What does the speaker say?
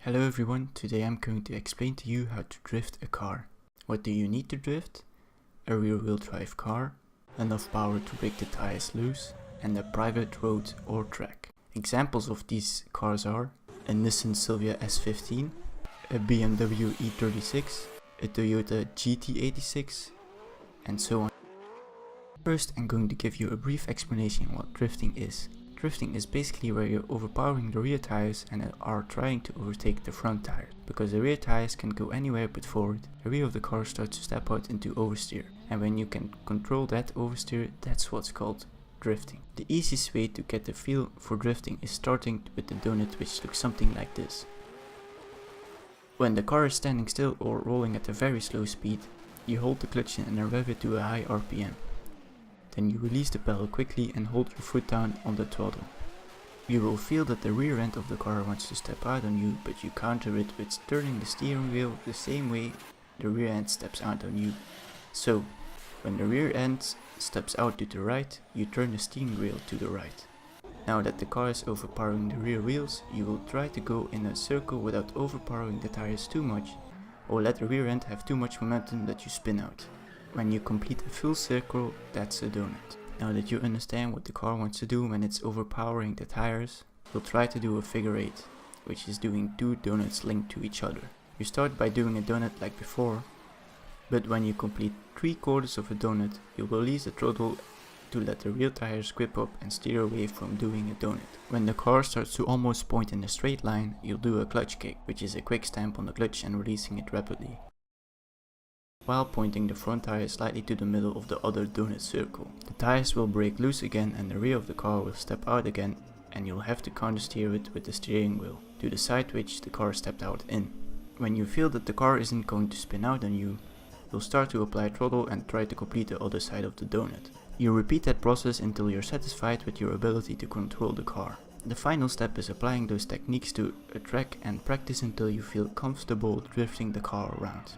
Hello everyone, today I'm going to explain to you how to drift a car. What do you need to drift? A rear wheel drive car, enough power to break the tires loose, and a private road or track. Examples of these cars are a Nissan Silvia S15, a BMW E36, a Toyota GT86, and so on. First, I'm going to give you a brief explanation what drifting is. Drifting is basically where you're overpowering the rear tires and are trying to overtake the front tires. Because the rear tires can go anywhere but forward, the rear of the car starts to step out into oversteer. And when you can control that oversteer, that's what's called drifting. The easiest way to get the feel for drifting is starting with the donut, which looks something like this. When the car is standing still or rolling at a very slow speed, you hold the clutch in and rev it to a high RPM. Then you release the pedal quickly and hold your foot down on the throttle. You will feel that the rear end of the car wants to step out on you, but you counter it with turning the steering wheel the same way the rear end steps out on you. So, when the rear end steps out to the right, you turn the steering wheel to the right. Now that the car is overpowering the rear wheels, you will try to go in a circle without overpowering the tires too much, or let the rear end have too much momentum that you spin out. When you complete a full circle, that's a donut. Now that you understand what the car wants to do when it's overpowering the tires, we'll try to do a figure 8, which is doing two donuts linked to each other. You start by doing a donut like before, but when you complete 3/4 of a donut, you will release the throttle to let the rear tires grip up and steer away from doing a donut. When the car starts to almost point in a straight line, you'll do a clutch kick, which is a quick stamp on the clutch and releasing it rapidly, while pointing the front tire slightly to the middle of the other donut circle. The tires will break loose again and the rear of the car will step out again, and you'll have to counter steer it with the steering wheel to the side which the car stepped out in. When you feel that the car isn't going to spin out on you, you'll start to apply throttle and try to complete the other side of the donut. You repeat that process until you're satisfied with your ability to control the car. The final step is applying those techniques to a track and practice until you feel comfortable drifting the car around.